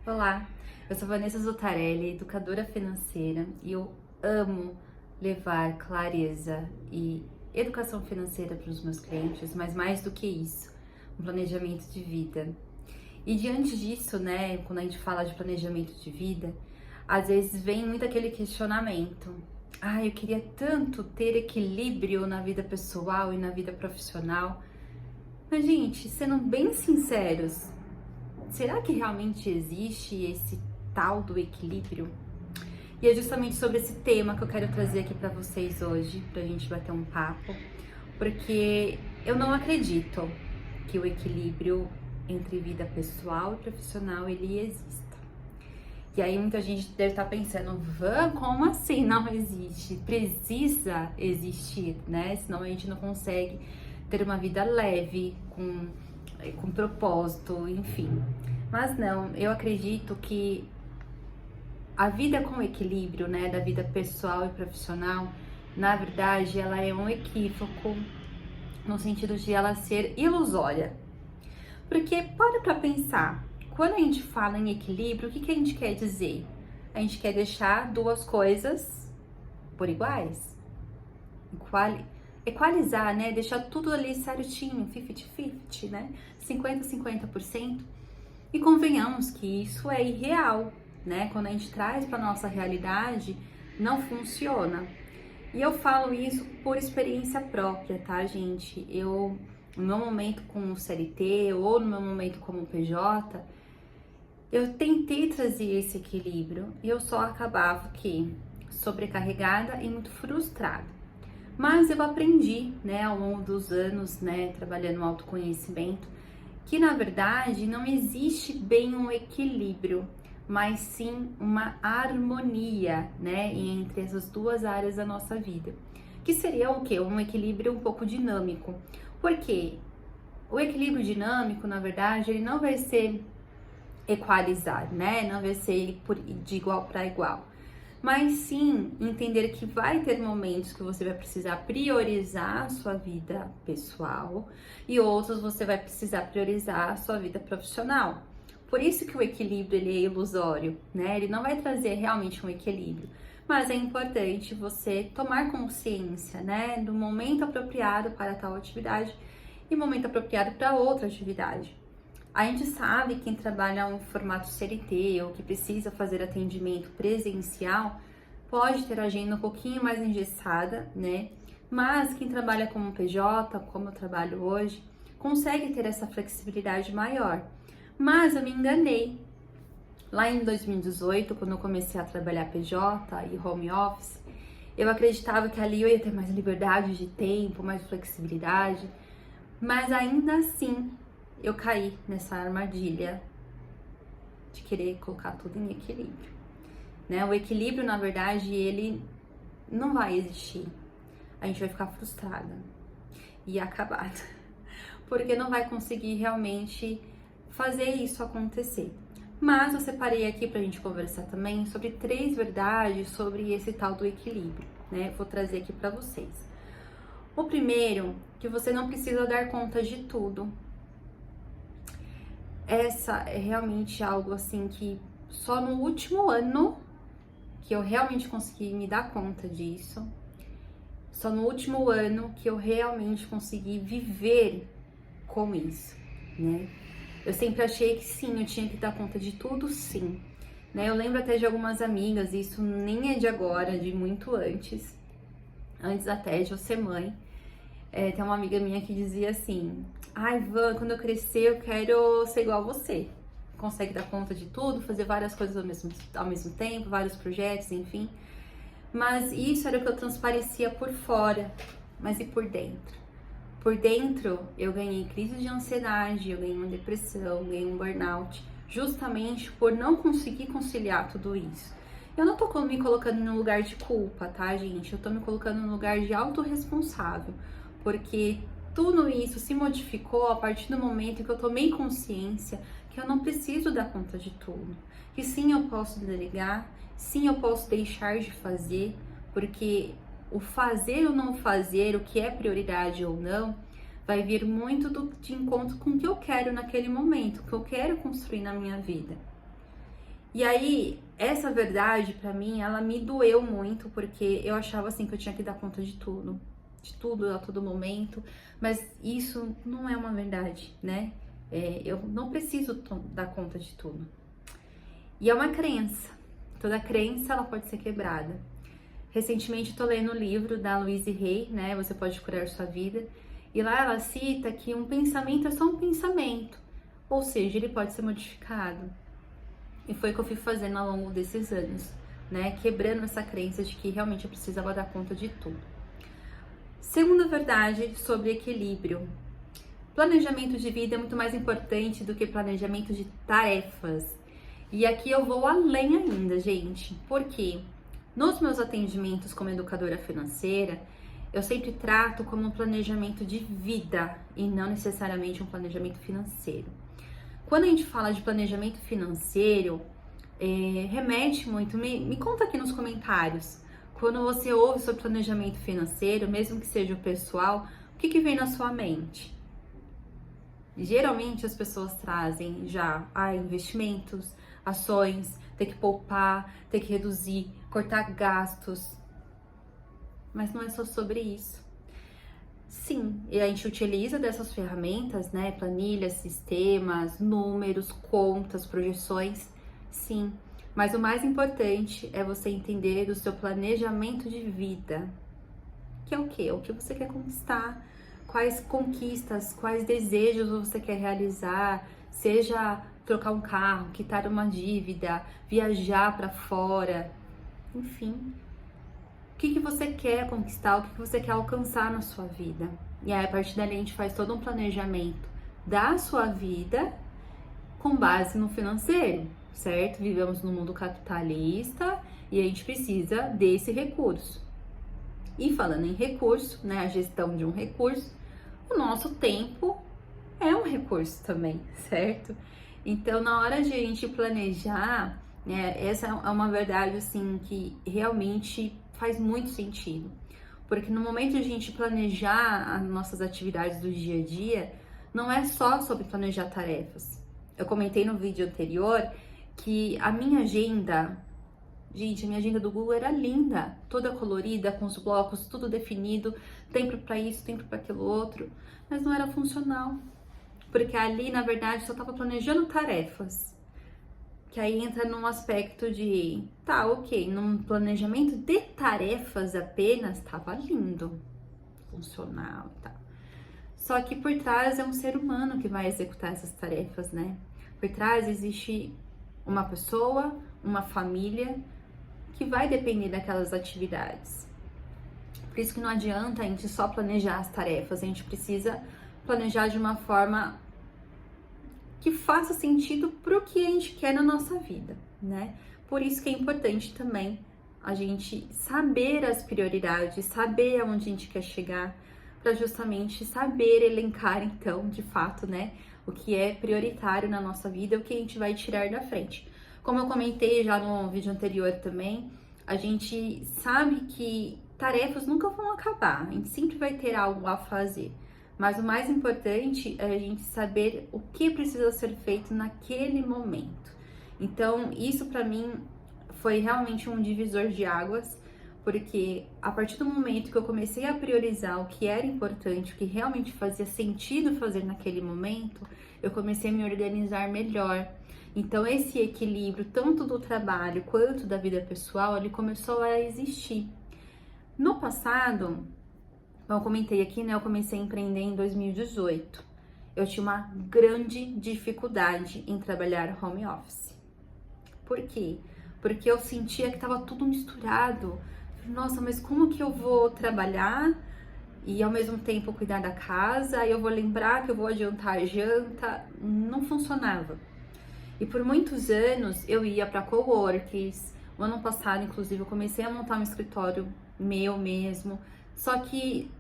Olá, eu sou Vanessa Zutarelli, educadora financeira, e eu amo levar clareza e educação financeira para os meus clientes, mas mais do que isso, um planejamento de vida. E diante disso, né, quando a gente fala de planejamento de vida, às vezes vem muito aquele questionamento. Eu queria tanto ter equilíbrio na vida pessoal e na vida profissional. Mas, gente, sendo bem sinceros, será que realmente existe esse tal do equilíbrio? E é justamente sobre esse tema que eu quero trazer aqui para vocês hoje, pra gente bater um papo, porque eu não acredito que o equilíbrio entre vida pessoal e profissional ele exista. E aí muita gente deve estar pensando, como assim não existe? Precisa existir, né? Senão a gente não consegue ter uma vida leve, com propósito, enfim. Mas não, eu acredito que a vida com equilíbrio, né, da vida pessoal e profissional, na verdade, ela é um equívoco no sentido de ela ser ilusória. Porque para pra pensar, quando a gente fala em equilíbrio, o que a gente quer dizer? A gente quer deixar duas coisas por iguais? Equalizar, né? Deixar tudo ali certinho, 50-50, né? 50-50%. E convenhamos que isso é irreal, né? Quando a gente traz para nossa realidade, não funciona. E eu falo isso por experiência própria, tá, gente? No meu momento como CLT ou no meu momento como PJ, eu tentei trazer esse equilíbrio e eu só acabava que sobrecarregada e muito frustrada. Mas eu aprendi, né, ao longo dos anos, né, trabalhando no autoconhecimento, que na verdade não existe bem um equilíbrio, mas sim uma harmonia, né, entre essas duas áreas da nossa vida. Que seria o quê? Um equilíbrio um pouco dinâmico. Porque o equilíbrio dinâmico, na verdade, ele não vai ser equalizar, né? Não vai ser de igual para igual. Mas sim entender que vai ter momentos que você vai precisar priorizar a sua vida pessoal e outros você vai precisar priorizar a sua vida profissional. Por isso que o equilíbrio ele é ilusório, né? Ele não vai trazer realmente um equilíbrio. Mas é importante você tomar consciência, né, do momento apropriado para tal atividade e momento apropriado para outra atividade. A gente sabe quem trabalha em formato CLT ou que precisa fazer atendimento presencial pode ter a agenda um pouquinho mais engessada, né? Mas quem trabalha como PJ, como eu trabalho hoje, consegue ter essa flexibilidade maior. Mas eu me enganei. Lá em 2018, quando eu comecei a trabalhar PJ e home office, eu acreditava que ali eu ia ter mais liberdade de tempo, mais flexibilidade, mas ainda assim eu caí nessa armadilha de querer colocar tudo em equilíbrio, né? O equilíbrio, na verdade, ele não vai existir. A gente vai ficar frustrada e acabada, porque não vai conseguir realmente fazer isso acontecer. Mas eu separei aqui pra gente conversar também sobre 3 verdades sobre esse tal do equilíbrio, né? Vou trazer aqui pra vocês. O primeiro, que você não precisa dar conta de tudo. Essa é realmente algo assim que só no último ano que eu realmente consegui me dar conta disso. Só no último ano que eu realmente consegui viver com isso, né? Eu sempre achei que sim, eu tinha que dar conta de tudo, sim. Né? Eu lembro até de algumas amigas, isso nem é de agora, de muito antes até de eu ser mãe. Tem uma amiga minha que dizia assim: Van, quando eu crescer eu quero ser igual a você. Consegue dar conta de tudo, fazer várias coisas ao mesmo tempo, vários projetos, enfim. Mas isso era o que eu transparecia por fora, mas e por dentro? Por dentro eu ganhei crise de ansiedade, eu ganhei uma depressão, ganhei um burnout, justamente por não conseguir conciliar tudo isso. Eu não tô me colocando no lugar de culpa, tá, gente? Eu tô me colocando no lugar de autorresponsável, porque tudo isso se modificou a partir do momento que eu tomei consciência que eu não preciso dar conta de tudo. Que sim, eu posso delegar, sim, eu posso deixar de fazer, porque o fazer ou não fazer, o que é prioridade ou não, vai vir muito de encontro com o que eu quero naquele momento, o que eu quero construir na minha vida. E aí, essa verdade pra mim, ela me doeu muito, porque eu achava assim que eu tinha que dar conta de tudo a todo momento, mas isso não é uma verdade, né? Eu não preciso dar conta de tudo. E é uma crença. Toda crença, ela pode ser quebrada. Recentemente tô lendo o livro da Louise Hay, né? Você pode curar sua vida. E lá ela cita que um pensamento é só um pensamento, ou seja, ele pode ser modificado. E foi o que eu fui fazendo ao longo desses anos, né? Quebrando essa crença de que realmente eu precisava dar conta de tudo. Segunda verdade sobre equilíbrio. Planejamento de vida é muito mais importante do que planejamento de tarefas. E aqui eu vou além ainda, gente. Por quê? Nos meus atendimentos como educadora financeira, eu sempre trato como um planejamento de vida e não necessariamente um planejamento financeiro. Quando a gente fala de planejamento financeiro, remete muito, me conta aqui nos comentários, quando você ouve sobre planejamento financeiro, mesmo que seja o pessoal, o que vem na sua mente? Geralmente as pessoas trazem já investimentos, ações, ter que poupar, ter que reduzir, cortar gastos, mas não é só sobre isso. Sim, e a gente utiliza dessas ferramentas, né? Planilhas, sistemas, números, contas, projeções, sim. Mas o mais importante é você entender do seu planejamento de vida. Que é o quê? O que você quer conquistar, quais conquistas, quais desejos você quer realizar, seja trocar um carro, quitar uma dívida, viajar para fora, enfim. O que você quer conquistar, o que você quer alcançar na sua vida. E aí, a partir dali, a gente faz todo um planejamento da sua vida com base no financeiro, certo? Vivemos no mundo capitalista e a gente precisa desse recurso. E falando em recurso, né, a gestão de um recurso, o nosso tempo é um recurso também, certo? Então, na hora de a gente planejar, né, essa é uma verdade, assim, que realmente faz muito sentido. Porque no momento de a gente planejar as nossas atividades do dia a dia, não é só sobre planejar tarefas. Eu comentei no vídeo anterior que a minha agenda, gente, a minha agenda do Google era linda, toda colorida, com os blocos, tudo definido, tempo para isso, tempo para aquilo outro, mas não era funcional. Porque ali, na verdade, só estava planejando tarefas. Que aí entra num aspecto de, tá, ok, num planejamento de tarefas apenas, tava lindo, funcional e tal. Só que por trás é um ser humano que vai executar essas tarefas, né? Por trás existe uma pessoa, uma família que vai depender daquelas atividades. Por isso que não adianta a gente só planejar as tarefas, a gente precisa planejar de uma forma que faça sentido para o que a gente quer na nossa vida, né? Por isso que é importante também a gente saber as prioridades, saber aonde a gente quer chegar, para justamente saber elencar, então, de fato, né, o que é prioritário na nossa vida, o que a gente vai tirar da frente. Como eu comentei já no vídeo anterior também, a gente sabe que tarefas nunca vão acabar, a gente sempre vai ter algo a fazer. Mas o mais importante é a gente saber o que precisa ser feito naquele momento. Então, isso para mim foi realmente um divisor de águas, porque a partir do momento que eu comecei a priorizar o que era importante, o que realmente fazia sentido fazer naquele momento, eu comecei a me organizar melhor. Então, esse equilíbrio, tanto do trabalho quanto da vida pessoal, ele começou a existir. No passado, eu comentei aqui, né? Eu comecei a empreender em 2018. Eu tinha uma grande dificuldade em trabalhar home office. Por quê? Porque eu sentia que estava tudo misturado. Nossa, mas como que eu vou trabalhar e ao mesmo tempo cuidar da casa? Aí eu vou lembrar que eu vou adiantar a janta. Não funcionava. E por muitos anos eu ia para coworks. O ano passado, inclusive, eu comecei a montar um escritório meu mesmo. Só que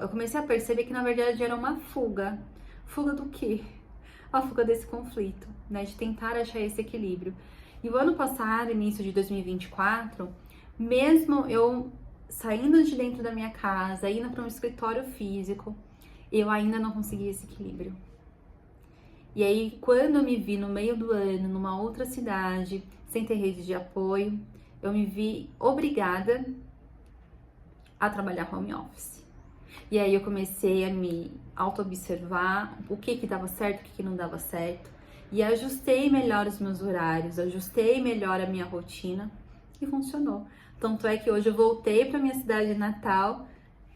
eu comecei a perceber que na verdade era uma fuga. Fuga do quê? A fuga desse conflito, né? De tentar achar esse equilíbrio. E o ano passado, início de 2024, mesmo eu saindo de dentro da minha casa, indo para um escritório físico, eu ainda não consegui esse equilíbrio. E aí, quando eu me vi no meio do ano, numa outra cidade, sem ter rede de apoio, eu me vi obrigada a trabalhar home office. E aí eu comecei a me auto-observar o que dava certo, o que não dava certo. E ajustei melhor os meus horários, ajustei melhor a minha rotina e funcionou. Tanto é que hoje eu voltei para minha cidade natal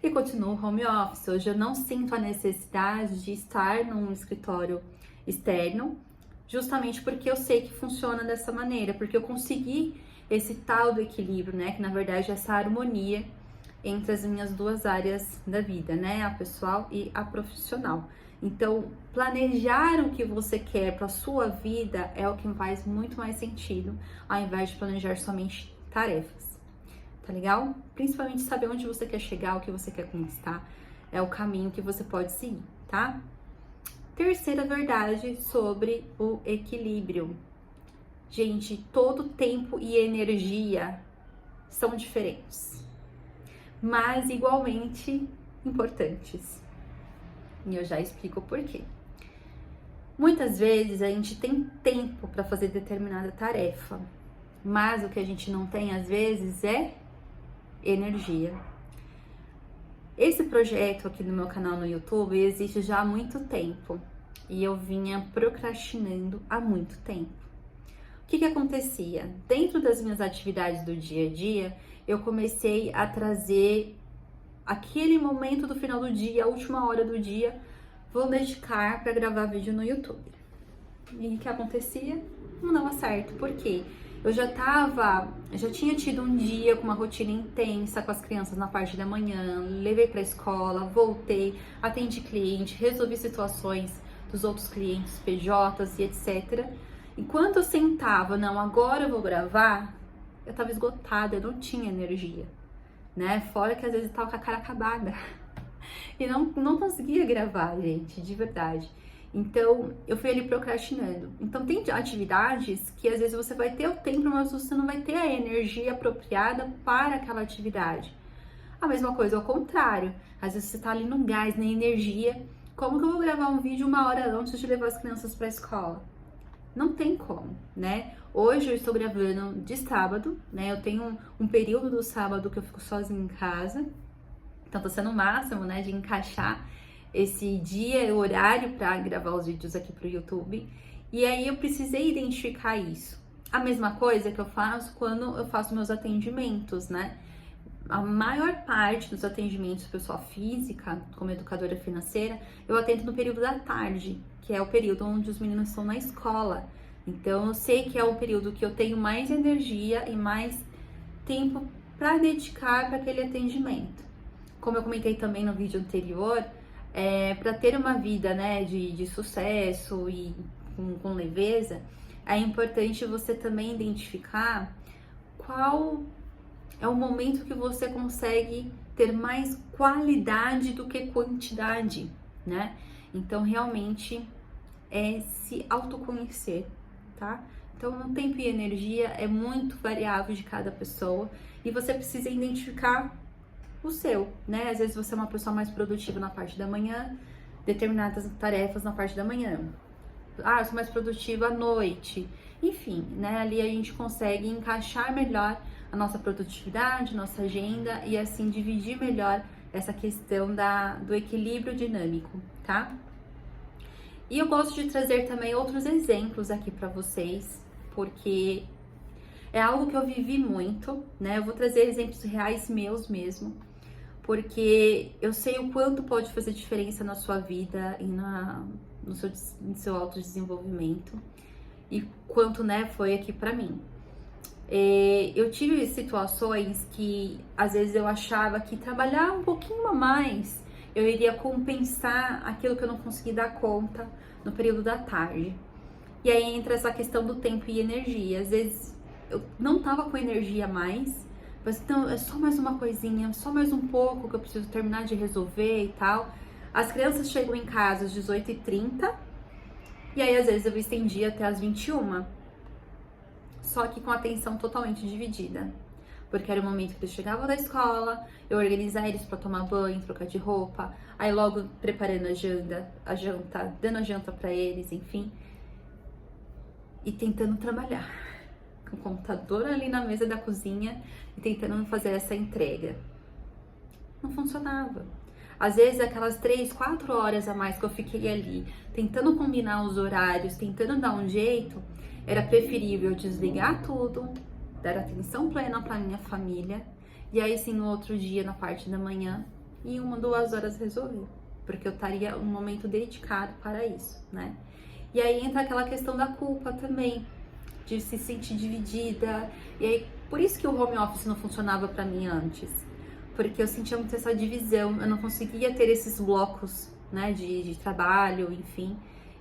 e continuo home office. Hoje eu não sinto a necessidade de estar num escritório externo, justamente porque eu sei que funciona dessa maneira, porque eu consegui esse tal do equilíbrio, né? Que na verdade é essa harmonia entre as minhas duas áreas da vida, né? A pessoal e a profissional. Então, planejar o que você quer para sua vida é o que faz muito mais sentido, ao invés de planejar somente tarefas. Tá legal? Principalmente saber onde você quer chegar, o que você quer conquistar, é o caminho que você pode seguir, tá? Terceira verdade sobre o equilíbrio. Gente, todo tempo e energia são diferentes, mas igualmente importantes. E eu já explico o porquê. Muitas vezes a gente tem tempo para fazer determinada tarefa, mas o que a gente não tem às vezes é energia. Esse projeto aqui no meu canal no YouTube existe já há muito tempo e eu vinha procrastinando há muito tempo. O que acontecia? Dentro das minhas atividades do dia a dia, eu comecei a trazer aquele momento do final do dia, a última hora do dia, vou dedicar para gravar vídeo no YouTube. E o que acontecia? Não dava certo. Por quê? Eu já tinha tido um dia com uma rotina intensa com as crianças na parte da manhã, levei para a escola, voltei, atendi cliente, resolvi situações dos outros clientes, PJs e etc. Enquanto eu sentava, não, agora eu vou gravar, eu tava esgotada, eu não tinha energia, né? Fora que às vezes eu tava com a cara acabada e não conseguia gravar, gente, de verdade. Então, eu fui ali procrastinando. Então, tem atividades que às vezes você vai ter o tempo, mas você não vai ter a energia apropriada para aquela atividade. A mesma coisa ao contrário. Às vezes você tá ali no gás, na energia. Como que eu vou gravar um vídeo 1 hora antes de levar as crianças para a escola? Não tem como, né? Hoje eu estou gravando de sábado, né? Eu tenho um período do sábado que eu fico sozinha em casa. Então, tá sendo o máximo, né, de encaixar esse dia, o horário para gravar os vídeos aqui pro YouTube. E aí eu precisei identificar isso. A mesma coisa que eu faço quando eu faço meus atendimentos, né? A maior parte dos atendimentos pessoa física, como educadora financeira, eu atendo no período da tarde, que é o período onde os meninos estão na escola. Então eu sei que é o período que eu tenho mais energia e mais tempo para dedicar para aquele atendimento. Como eu comentei também no vídeo anterior, para ter uma vida, né, de sucesso e com leveza, é importante você também identificar qual é o momento que você consegue ter mais qualidade do que quantidade, né? Então, realmente, é se autoconhecer, tá? Então, o tempo e energia é muito variável de cada pessoa e você precisa identificar o seu, né? Às vezes você é uma pessoa mais produtiva na parte da manhã, determinadas tarefas na parte da manhã. Ah, eu sou mais produtiva à noite. Enfim, né? Ali a gente consegue encaixar melhor a nossa produtividade, nossa agenda e assim dividir melhor essa questão do equilíbrio dinâmico, tá? E eu gosto de trazer também outros exemplos aqui para vocês, porque é algo que eu vivi muito, né? Eu vou trazer exemplos reais meus mesmo, porque eu sei o quanto pode fazer diferença na sua vida e no seu autodesenvolvimento e quanto, né, foi aqui pra mim. Eu tive situações que às vezes eu achava que trabalhar um pouquinho a mais eu iria compensar aquilo que eu não consegui dar conta no período da tarde. E aí entra essa questão do tempo e energia. Às vezes eu não tava com energia mais, mas então é só mais uma coisinha, só mais um pouco que eu preciso terminar de resolver e tal. As crianças chegam em casa às 18h30 e aí às vezes eu estendia até às 21h, só que com a atenção totalmente dividida. porque era o momento que eles chegavam da escola, eu organizar eles para tomar banho, trocar de roupa, aí logo preparando a janta, dando a janta para eles, enfim, e tentando trabalhar com o computador ali na mesa da cozinha e tentando fazer essa entrega. Não funcionava. Às vezes aquelas 3, 4 horas a mais que eu fiquei ali, tentando combinar os horários, tentando dar um jeito, era preferível desligar tudo, dar atenção plena para minha família, e aí sim no outro dia, na parte da manhã, em 1, 2 horas resolver, porque eu estaria um momento dedicado para isso, né? E aí entra aquela questão da culpa também, de se sentir dividida, e aí por isso que o home office não funcionava para mim antes, porque eu sentia muito essa divisão, eu não conseguia ter esses blocos, né, de trabalho, enfim,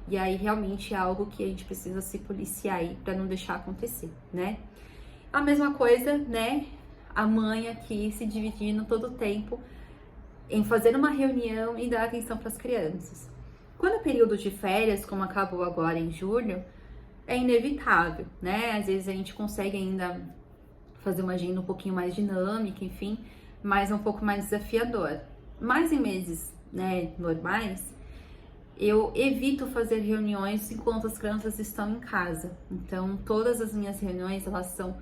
e aí realmente é algo que a gente precisa se policiar aí para não deixar acontecer, né? A mesma coisa, né, a mãe aqui se dividindo todo o tempo em fazer uma reunião e dar atenção para as crianças. Quando é período de férias, como acabou agora em julho, é inevitável, né? Às vezes a gente consegue ainda fazer uma agenda um pouquinho mais dinâmica, enfim, mas é um pouco mais desafiador. Mas em meses, né, normais, eu evito fazer reuniões enquanto as crianças estão em casa. Então, todas as minhas reuniões, elas são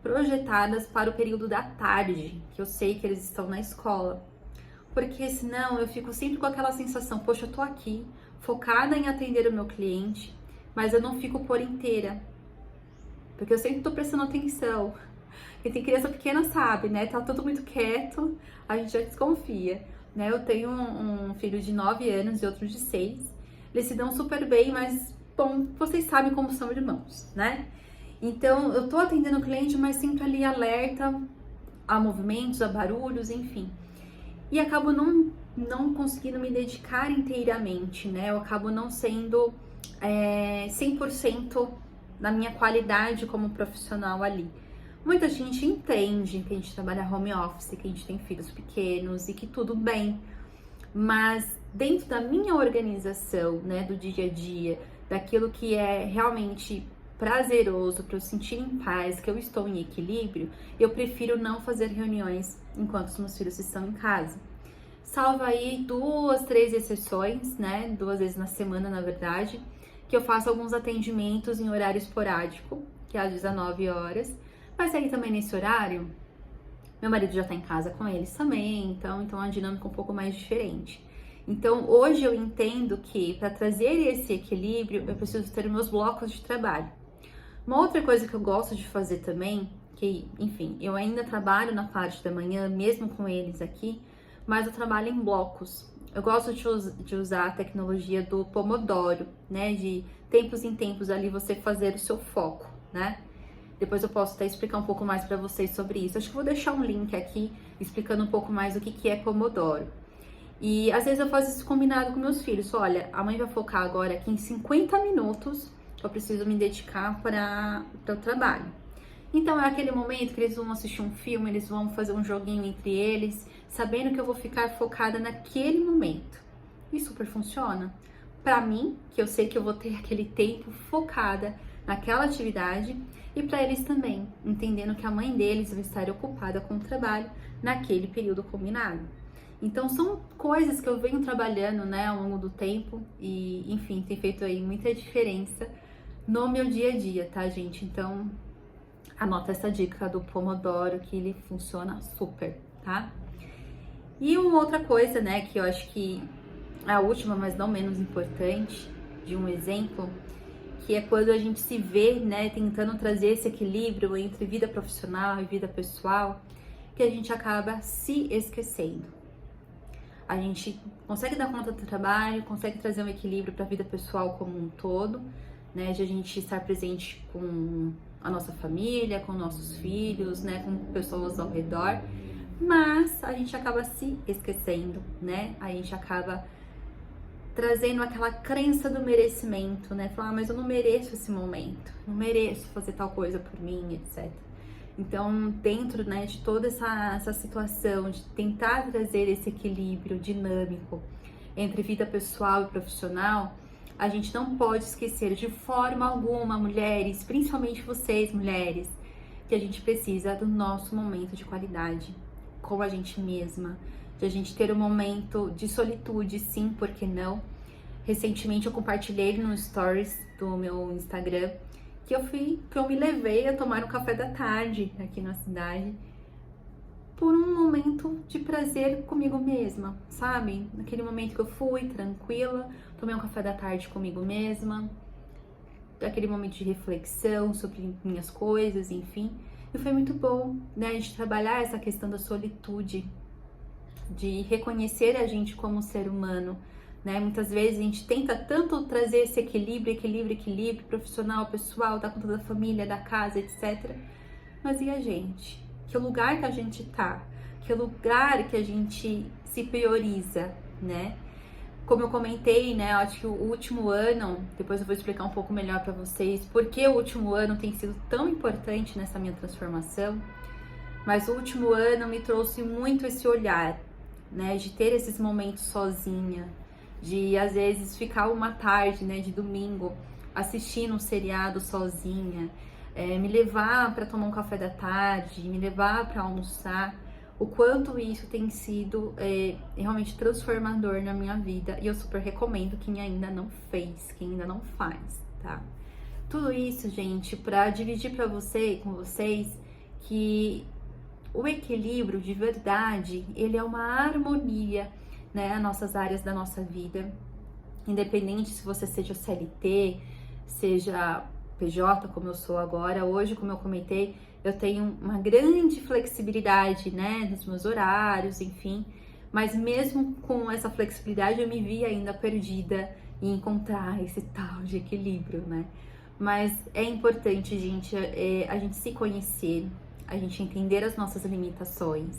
projetadas para o período da tarde, que eu sei que eles estão na escola. Porque senão eu fico sempre com aquela sensação, poxa, eu tô aqui, focada em atender o meu cliente, mas eu não fico por inteira. Porque eu sempre tô prestando atenção. Quem tem criança pequena sabe, né? Tá tudo muito quieto, a gente já desconfia, né? Eu tenho um filho de 9 anos e outro de 6. Eles se dão super bem, mas, bom, vocês sabem como são irmãos, né? Então, eu tô atendendo o cliente, mas sempre ali alerta a movimentos, a barulhos, enfim. E acabo não conseguindo me dedicar inteiramente, né? Eu acabo não sendo 100% na minha qualidade como profissional ali. Muita gente entende que a gente trabalha home office, que a gente tem filhos pequenos e que tudo bem, mas dentro da minha organização, né, do dia a dia, daquilo que é realmente prazeroso para eu sentir em paz, que eu estou em equilíbrio, eu prefiro não fazer reuniões enquanto os meus filhos estão em casa. Salvo aí 2, 3 exceções, né, 2 vezes na semana, na verdade, que eu faço alguns atendimentos em horário esporádico, que é às 19 horas, mas aí também nesse horário, meu marido já tá em casa com eles também, então é uma dinâmica um pouco mais diferente. Então, hoje eu entendo que para trazer esse equilíbrio, eu preciso ter meus blocos de trabalho. Uma outra coisa que eu gosto de fazer também, que, enfim, eu ainda trabalho na parte da manhã, mesmo com eles aqui, mas eu trabalho em blocos. Eu gosto de usar a tecnologia do Pomodoro, né? De tempos em tempos ali você fazer o seu foco, né? Depois eu posso até explicar um pouco mais para vocês sobre isso. Acho que vou deixar um link aqui explicando um pouco mais o que é Pomodoro. E às vezes eu faço isso combinado com meus filhos. Olha, a mãe vai focar agora aqui em 50 minutos que eu preciso me dedicar para o trabalho. Então é aquele momento que eles vão assistir um filme, eles vão fazer um joguinho entre eles, sabendo que eu vou ficar focada naquele momento. E super funciona. Para mim, que eu sei que eu vou ter aquele tempo focada naquela atividade, e para eles também, entendendo que a mãe deles vai estar ocupada com o trabalho naquele período combinado. Então são coisas que eu venho trabalhando, né, ao longo do tempo e, enfim, tem feito aí muita diferença no meu dia a dia, tá, gente? Então anota essa dica do Pomodoro que ele funciona super, tá? E uma outra coisa, né, que eu acho que é a última, mas não menos importante, de um exemplo, que é quando a gente se vê, né, tentando trazer esse equilíbrio entre vida profissional e vida pessoal, que a gente acaba se esquecendo. A gente consegue dar conta do trabalho, consegue trazer um equilíbrio para a vida pessoal como um todo, né, de a gente estar presente com a nossa família, com nossos filhos, né, com pessoas ao redor, mas a gente acaba se esquecendo, né, a gente acaba trazendo aquela crença do merecimento, né? Falar, mas eu não mereço esse momento, não mereço fazer tal coisa por mim, etc. Então, dentro, né, de toda essa situação, de tentar trazer esse equilíbrio dinâmico entre vida pessoal e profissional, a gente não pode esquecer de forma alguma, mulheres, principalmente vocês, mulheres, que a gente precisa do nosso momento de qualidade com a gente mesma, de a gente ter um momento de solitude, sim, por que não? Recentemente eu compartilhei no Stories do meu Instagram que eu me levei a tomar um café da tarde aqui na cidade por um momento de prazer comigo mesma, sabe? Naquele momento que eu fui tranquila, tomei um café da tarde comigo mesma, aquele momento de reflexão sobre minhas coisas, enfim. E foi muito bom, né? A gente trabalhar essa questão da solitude, de reconhecer a gente como ser humano, né? Muitas vezes a gente tenta tanto trazer esse equilíbrio profissional, pessoal, dar conta da família, da casa, etc. Mas e a gente? Que lugar que a gente tá? Que lugar que a gente se prioriza, né? Como eu comentei, né? Eu acho que o último ano, depois eu vou explicar um pouco melhor para vocês porque o último ano tem sido tão importante nessa minha transformação, mas o último ano me trouxe muito esse olhar, né? De ter esses momentos sozinha, de às vezes ficar uma tarde, né? De domingo assistindo um seriado sozinha, me levar para tomar um café da tarde, me levar para almoçar. O quanto isso tem sido realmente transformador na minha vida, e eu super recomendo quem ainda não fez, quem ainda não faz, tá? Tudo isso, gente, para dividir com vocês, que o equilíbrio de verdade, ele é uma harmonia, né, nas nossas áreas da nossa vida, independente se você seja CLT, seja PJ, como eu sou agora. Hoje, como eu comentei, eu tenho uma grande flexibilidade, né, nos meus horários, enfim, mas mesmo com essa flexibilidade eu me vi ainda perdida em encontrar esse tal de equilíbrio, né? Mas é importante, gente, a gente se conhecer, a gente entender as nossas limitações.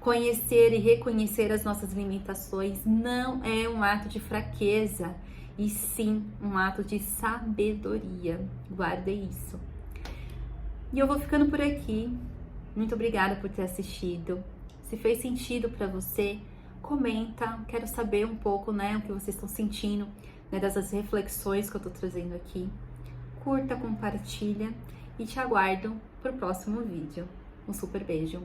Conhecer e reconhecer as nossas limitações não é um ato de fraqueza, e sim um ato de sabedoria. Guardem isso. E eu vou ficando por aqui. Muito obrigada por ter assistido. Se fez sentido para você, comenta. Quero saber um pouco, né, o que vocês estão sentindo, né, dessas reflexões que eu tô trazendo aqui. Curta, compartilha e te aguardo pro próximo vídeo. Um super beijo.